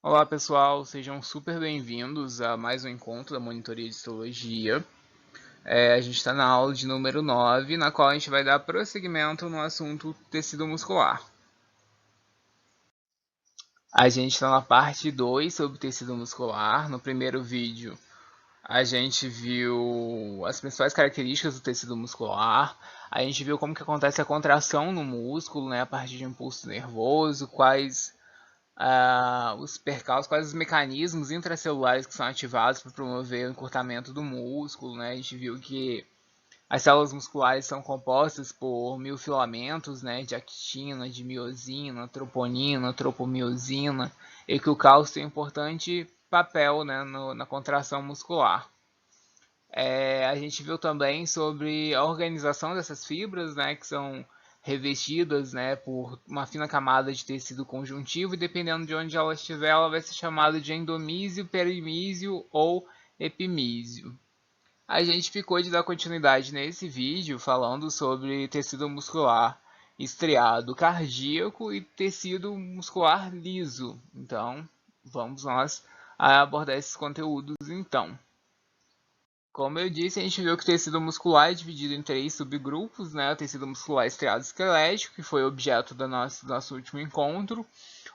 Olá pessoal, sejam super bem-vindos a mais um encontro da Monitoria de Histologia. A gente está na aula de número 9, na qual a gente vai dar prosseguimento no assunto tecido muscular. A gente está na parte 2 sobre tecido muscular. No primeiro vídeo, a gente viu as principais características do tecido muscular. A gente viu como que acontece a contração no músculo, né, a partir de um impulso nervoso, quais os percalços, quais os mecanismos intracelulares que são ativados para promover o encurtamento do músculo, né? A gente viu que as células musculares são compostas por miofilamentos, né, de actina, de miosina, troponina, tropomiosina, e que o cálcio tem um importante papel, né, na contração muscular. A gente viu também sobre a organização dessas fibras, né, que são revestidas, né, por uma fina camada de tecido conjuntivo, e dependendo de onde ela estiver, ela vai ser chamada de endomísio, perimísio ou epimísio. A gente ficou de dar continuidade nesse vídeo falando sobre tecido muscular estriado cardíaco e tecido muscular liso. Então, vamos nós abordar esses conteúdos então. Como eu disse, a gente viu que o tecido muscular é dividido em 3 subgrupos, né? O tecido muscular estriado esquelético, que foi objeto do nosso último encontro,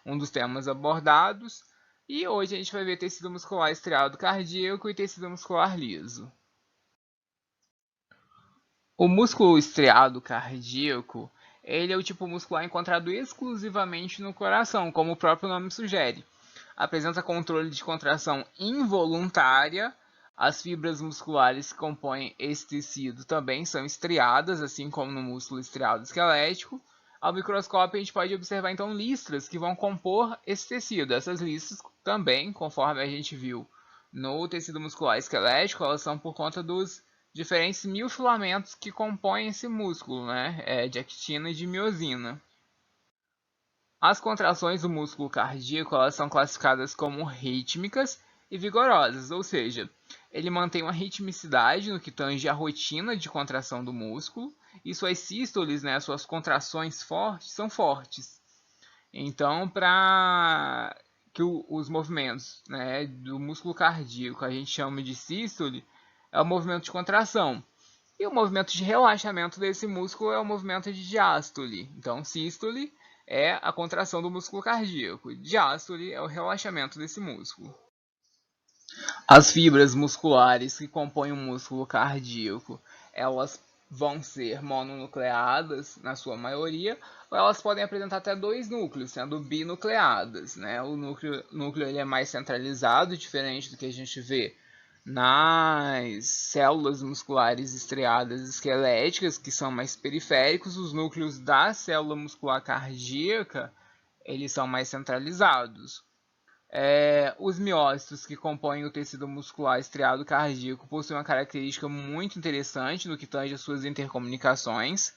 um dos temas abordados. E hoje a gente vai ver tecido muscular estriado cardíaco e tecido muscular liso. O músculo estriado cardíaco, ele é o tipo muscular encontrado exclusivamente no coração, como o próprio nome sugere. Apresenta controle de contração involuntária. As fibras musculares que compõem esse tecido também são estriadas, assim como no músculo estriado esquelético. Ao microscópio, a gente pode observar então listras que vão compor esse tecido. Essas listras também, conforme a gente viu no tecido muscular esquelético, elas são por conta dos diferentes miofilamentos que compõem esse músculo, né? De actina e de miosina. As contrações do músculo cardíaco elas são classificadas como rítmicas e vigorosas, ou seja, ele mantém uma ritmicidade no que tange a rotina de contração do músculo, e suas sístoles, né, suas contrações fortes, são fortes. Então, para que os movimentos, né, do músculo cardíaco a gente chama de sístole, é o movimento de contração. E o movimento de relaxamento desse músculo é o movimento de diástole. Então, sístole é a contração do músculo cardíaco, diástole é o relaxamento desse músculo. As fibras musculares que compõem o músculo cardíaco, elas vão ser mononucleadas, na sua maioria, ou elas podem apresentar até 2 núcleos, sendo binucleadas. Né? O núcleo ele é mais centralizado, diferente do que a gente vê nas células musculares estriadas esqueléticas, que são mais periféricos. Os núcleos da célula muscular cardíaca, eles são mais centralizados. Os miócitos que compõem o tecido muscular estriado cardíaco possuem uma característica muito interessante no que tange às suas intercomunicações.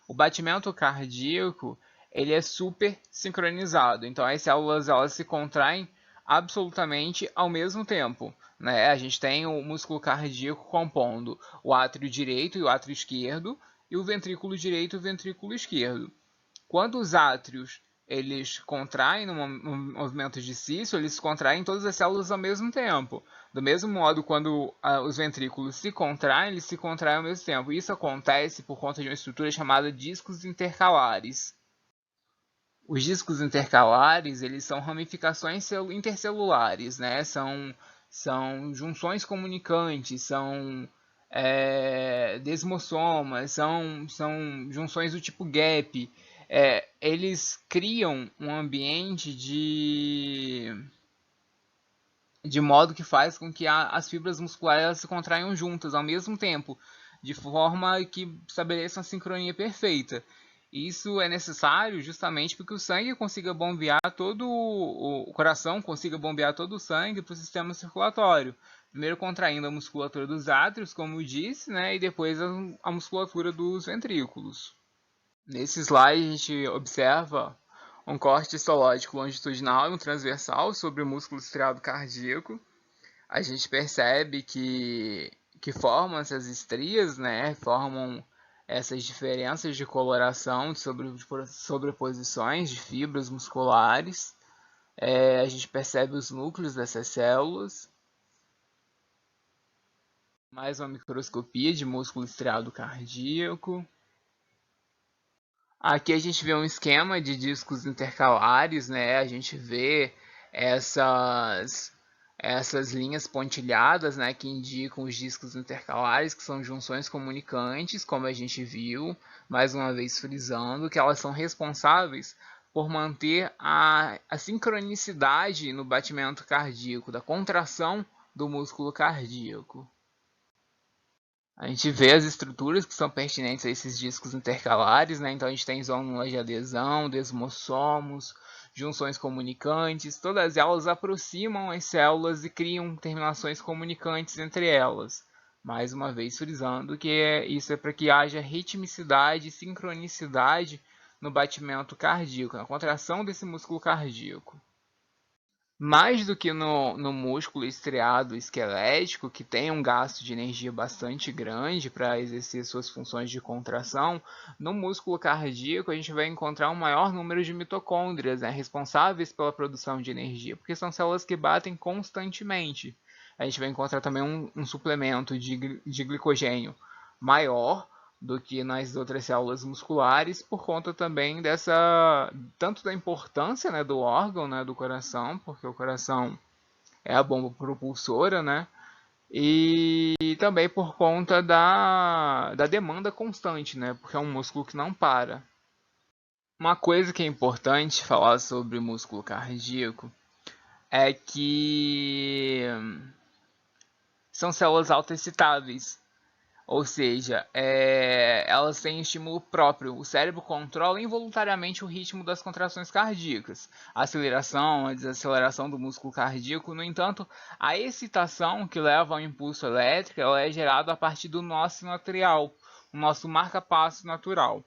O batimento cardíaco ele é super sincronizado, então as células elas se contraem absolutamente ao mesmo tempo. Né? A gente tem o músculo cardíaco compondo o átrio direito e o átrio esquerdo, e o ventrículo direito e o ventrículo esquerdo. Quando os átrios eles contraem no movimento de sístole, eles contraem todas as células ao mesmo tempo. Do mesmo modo, quando os ventrículos se contraem, eles se contraem ao mesmo tempo. Isso acontece por conta de uma estrutura chamada discos intercalares. Os discos intercalares eles são ramificações intercelulares, né? São junções comunicantes, são desmossomas, são junções do tipo gap. Eles criam um ambiente de modo que faz com que as fibras musculares se contraiam juntas ao mesmo tempo, de forma que estabeleça uma sincronia perfeita. Isso é necessário justamente porque o sangue consiga bombear todo o coração consiga bombear todo o sangue para o sistema circulatório. Primeiro contraindo a musculatura dos átrios, como eu disse, né, e depois a musculatura dos ventrículos. Nesse slide a gente observa um corte histológico longitudinal e um transversal sobre o músculo estriado cardíaco. A gente percebe que formam essas estrias, né? Formam essas diferenças de coloração, de sobreposições de fibras musculares. A gente percebe os núcleos dessas células. Mais uma microscopia de músculo estriado cardíaco. Aqui a gente vê um esquema de discos intercalares, né? A gente vê essas, essas linhas pontilhadas, né, que indicam os discos intercalares, que são junções comunicantes, como a gente viu, mais uma vez frisando, que elas são responsáveis por manter a sincronicidade no batimento cardíaco, da contração do músculo cardíaco. A gente vê as estruturas que são pertinentes a esses discos intercalares, né? Então a gente tem zonas de adesão, desmossomos, junções comunicantes, todas elas aproximam as células e criam terminações comunicantes entre elas. Mais uma vez frisando que isso é para que haja ritmicidade e sincronicidade no batimento cardíaco, na contração desse músculo cardíaco. Mais do que no músculo estriado esquelético, que tem um gasto de energia bastante grande para exercer suas funções de contração, no músculo cardíaco a gente vai encontrar um maior número de mitocôndrias, né, responsáveis pela produção de energia, porque são células que batem constantemente. A gente vai encontrar também um suplemento de glicogênio maior do que nas outras células musculares, por conta também dessa, tanto da importância, né, do órgão, né, do coração, porque o coração é a bomba propulsora, né, e também por conta da demanda constante, né, porque é um músculo que não para. Uma coisa que é importante falar sobre o músculo cardíaco é que são células autoexcitáveis. Ou seja, elas têm estímulo próprio. O cérebro controla involuntariamente o ritmo das contrações cardíacas. A aceleração, a desaceleração do músculo cardíaco, no entanto, a excitação que leva ao impulso elétrico ela é gerada a partir do nó sinoatrial, o nosso marca-passo natural.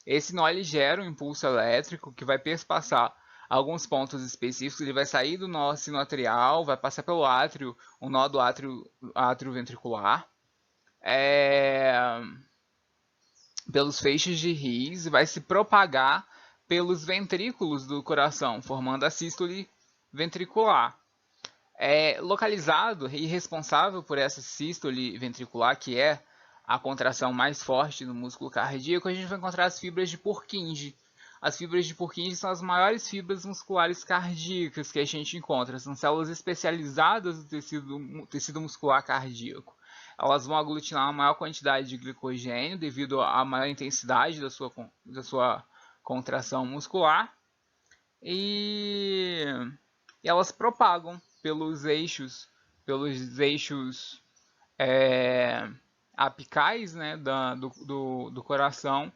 Esse nó ele gera um impulso elétrico que vai perspassar alguns pontos específicos. Ele vai sair do nó sinoatrial, vai passar pelo átrio, o nó do átrio ventricular, pelos feixes de His e vai se propagar pelos ventrículos do coração, formando a sístole ventricular. Localizado e responsável por essa sístole ventricular, que é a contração mais forte do músculo cardíaco, a gente vai encontrar as fibras de Purkinje. As fibras de Purkinje são as maiores fibras musculares cardíacas que a gente encontra. São células especializadas do tecido muscular cardíaco. Elas vão aglutinar uma maior quantidade de glicogênio devido à maior intensidade da sua contração muscular. E elas propagam pelos eixos apicais, né, do coração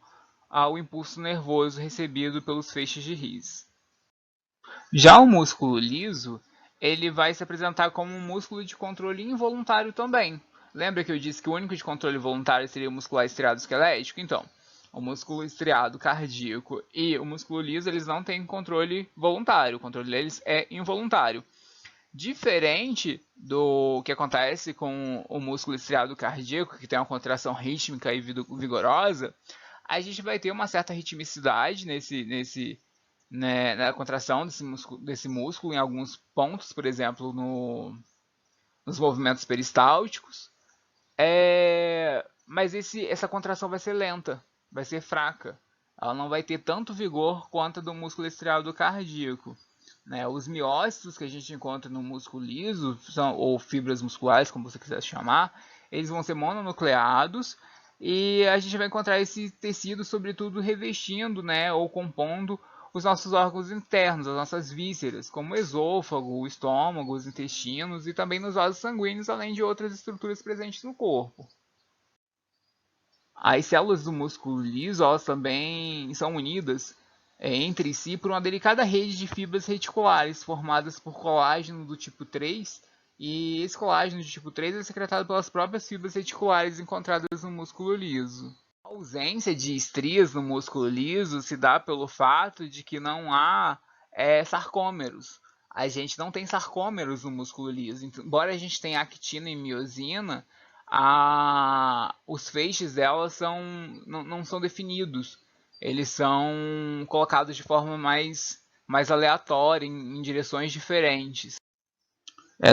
ao impulso nervoso recebido pelos feixes de His. Já o músculo liso, ele vai se apresentar como um músculo de controle involuntário também. Lembra que eu disse que o único de controle voluntário seria o muscular estriado esquelético? Então, o músculo estriado cardíaco e o músculo liso, eles não têm controle voluntário. O controle deles é involuntário. Diferente do que acontece com o músculo estriado cardíaco, que tem uma contração rítmica e vigorosa, a gente vai ter uma certa ritmicidade na contração desse músculo em alguns pontos, por exemplo, nos movimentos peristálticos. Mas essa contração vai ser lenta, vai ser fraca. Ela não vai ter tanto vigor quanto a do músculo estriado cardíaco. Os miócitos que a gente encontra no músculo liso, ou fibras musculares, como você quiser chamar, eles vão ser mononucleados e a gente vai encontrar esse tecido, sobretudo, revestindo, ou compondo os nossos órgãos internos, as nossas vísceras, como o esôfago, o estômago, os intestinos e também nos vasos sanguíneos, além de outras estruturas presentes no corpo. As células do músculo liso, elas também são unidas entre si por uma delicada rede de fibras reticulares formadas por colágeno do tipo 3, e esse colágeno de tipo 3 é secretado pelas próprias fibras reticulares encontradas no músculo liso. A ausência de estrias no músculo liso se dá pelo fato de que não há sarcômeros. A gente não tem sarcômeros no músculo liso. Embora a gente tenha actina e miosina, os feixes delas não são definidos. Eles são colocados de forma mais mais aleatória, em direções diferentes.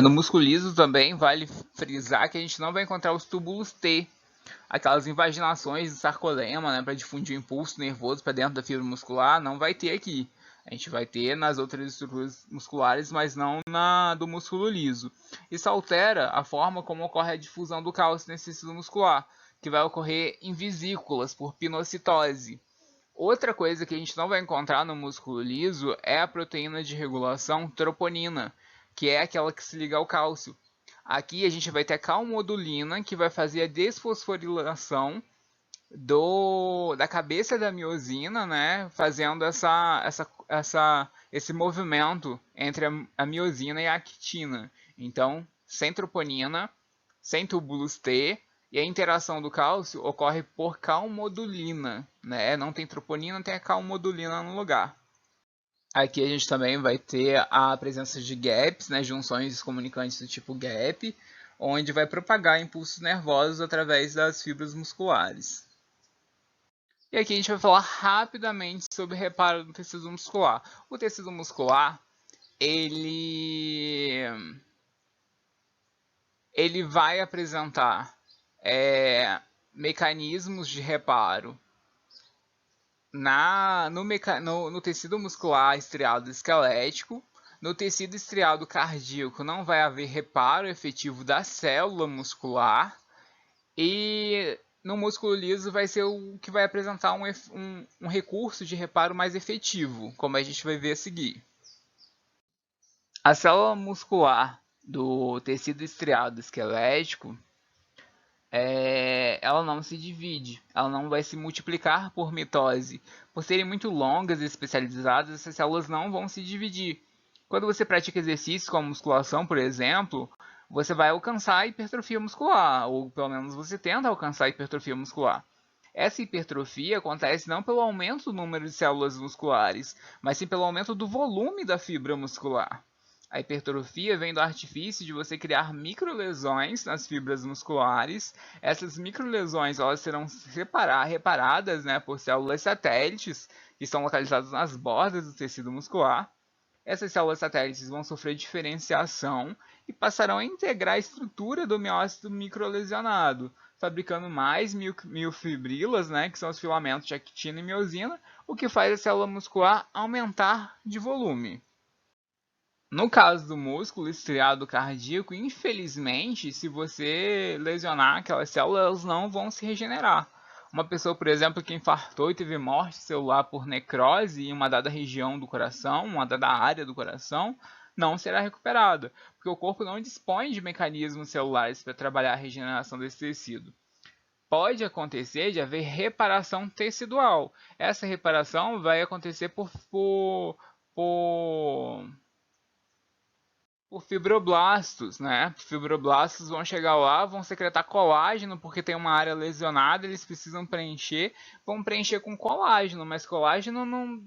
No músculo liso também vale frisar que a gente não vai encontrar os túbulos T, aquelas invaginações do sarcolema, né, para difundir o impulso nervoso para dentro da fibra muscular, não vai ter aqui. A gente vai ter nas outras estruturas musculares, mas não na do músculo liso. Isso altera a forma como ocorre a difusão do cálcio nesse tecido muscular, que vai ocorrer em vesículas, por pinocitose. Outra coisa que a gente não vai encontrar no músculo liso é a proteína de regulação troponina, que é aquela que se liga ao cálcio. Aqui a gente vai ter a calmodulina, que vai fazer a desfosforilação da cabeça da miosina, né, fazendo esse movimento entre a miosina e a actina. Então, sem troponina, sem túbulos T, e a interação do cálcio ocorre por calmodulina, né? Não tem troponina, tem a calmodulina no lugar. Aqui a gente também vai ter a presença de gaps, né, junções comunicantes do tipo gap, onde vai propagar impulsos nervosos através das fibras musculares. E aqui a gente vai falar rapidamente sobre reparo do tecido muscular. O tecido muscular, ele vai apresentar mecanismos de reparo no tecido muscular estriado esquelético. No tecido estriado cardíaco não vai haver reparo efetivo da célula muscular. E no músculo liso vai ser o que vai apresentar um recurso de reparo mais efetivo, como a gente vai ver a seguir. A célula muscular do tecido estriado esquelético, ela não se divide, ela não vai se multiplicar por mitose. Por serem muito longas e especializadas, essas células não vão se dividir. Quando você pratica exercícios como musculação, por exemplo, você vai alcançar a hipertrofia muscular, ou pelo menos você tenta alcançar a hipertrofia muscular. Essa hipertrofia acontece não pelo aumento do número de células musculares, mas sim pelo aumento do volume da fibra muscular. A hipertrofia vem do artifício de você criar microlesões nas fibras musculares. Essas microlesões elas serão reparadas, né, por células satélites que estão localizadas nas bordas do tecido muscular. Essas células satélites vão sofrer diferenciação e passarão a integrar a estrutura do miócito microlesionado, fabricando mais miofibrilas, né, que são os filamentos de actina e miosina, o que faz a célula muscular aumentar de volume. No caso do músculo estriado cardíaco, infelizmente, se você lesionar aquelas células, elas não vão se regenerar. Uma pessoa, por exemplo, que infartou e teve morte celular por necrose em uma dada região do coração, uma dada área do coração, não será recuperada, porque o corpo não dispõe de mecanismos celulares para trabalhar a regeneração desse tecido. Pode acontecer de haver reparação tecidual. Essa reparação vai acontecer por fibroblastos, né? Fibroblastos vão chegar lá, vão secretar colágeno porque tem uma área lesionada, eles precisam preencher, vão preencher com colágeno, mas colágeno não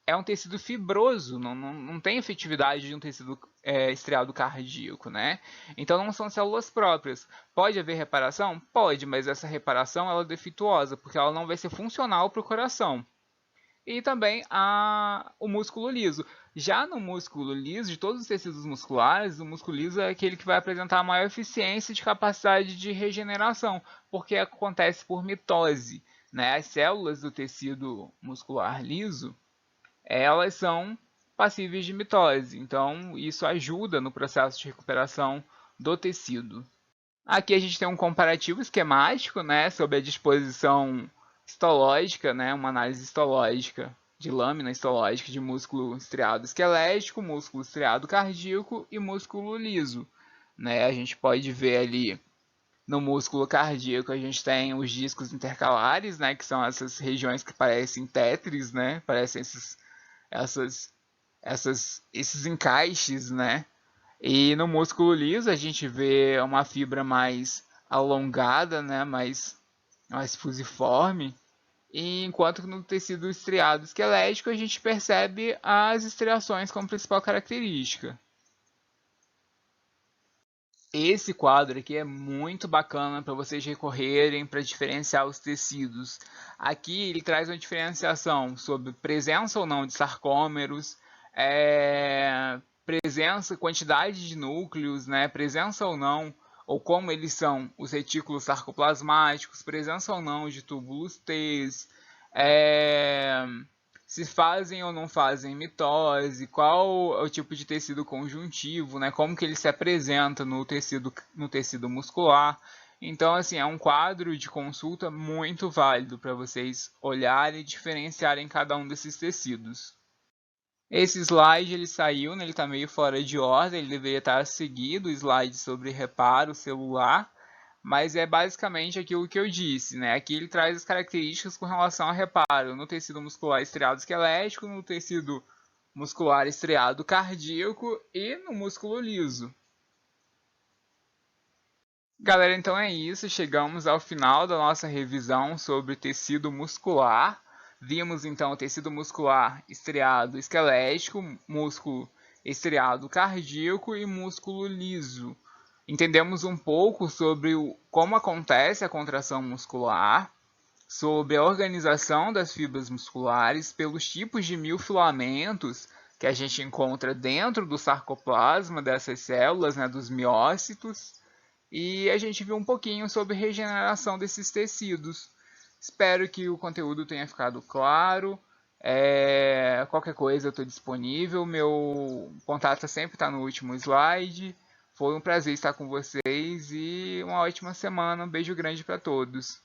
é um tecido fibroso, não tem efetividade de um tecido estriado cardíaco, né? Então não são células próprias. Pode haver reparação? Pode, mas essa reparação ela é defeituosa, porque ela não vai ser funcional para o coração. E também o músculo liso. Já no músculo liso, de todos os tecidos musculares, o músculo liso é aquele que vai apresentar a maior eficiência de capacidade de regeneração, porque acontece por mitose, né? As células do tecido muscular liso, elas são passíveis de mitose, então isso ajuda no processo de recuperação do tecido. Aqui a gente tem um comparativo esquemático, né, sobre a disposição histológica, né, uma análise histológica de lâmina histológica de músculo estriado esquelético, músculo estriado cardíaco e músculo liso. Né? A gente pode ver ali no músculo cardíaco a gente tem os discos intercalares, né, que são essas regiões que parecem tétris, né, parecem esses encaixes, né? E no músculo liso a gente vê uma fibra mais alongada, né, mais fusiforme, e enquanto que no tecido estriado esquelético a gente percebe as estriações como principal característica. Esse quadro aqui é muito bacana para vocês recorrerem para diferenciar os tecidos. Aqui ele traz uma diferenciação sobre presença ou não de sarcômeros, presença, quantidade de núcleos, né, presença ou não, ou como eles são os retículos sarcoplasmáticos, presença ou não de túbulos T, é, se fazem ou não fazem mitose, qual é o tipo de tecido conjuntivo, né? Como que ele se apresenta no tecido muscular. Então, assim, é um quadro de consulta muito válido para vocês olharem e diferenciarem cada um desses tecidos. Esse slide ele saiu, né? Ele está meio fora de ordem, ele deveria estar seguido, o slide sobre reparo celular, mas é basicamente aquilo que eu disse, né? Aqui ele traz as características com relação a reparo no tecido muscular estriado esquelético, no tecido muscular estriado cardíaco e no músculo liso. Galera, então é isso. Chegamos ao final da nossa revisão sobre tecido muscular. Vimos então o tecido muscular estriado esquelético, músculo estriado cardíaco e músculo liso. Entendemos um pouco sobre como acontece a contração muscular, sobre a organização das fibras musculares, pelos tipos de miofilamentos que a gente encontra dentro do sarcoplasma dessas células, né, dos miócitos, e a gente viu um pouquinho sobre regeneração desses tecidos. Espero que o conteúdo tenha ficado claro. Qualquer coisa eu estou disponível. Meu contato sempre está no último slide. Foi um prazer estar com vocês e uma ótima semana. Um beijo grande para todos.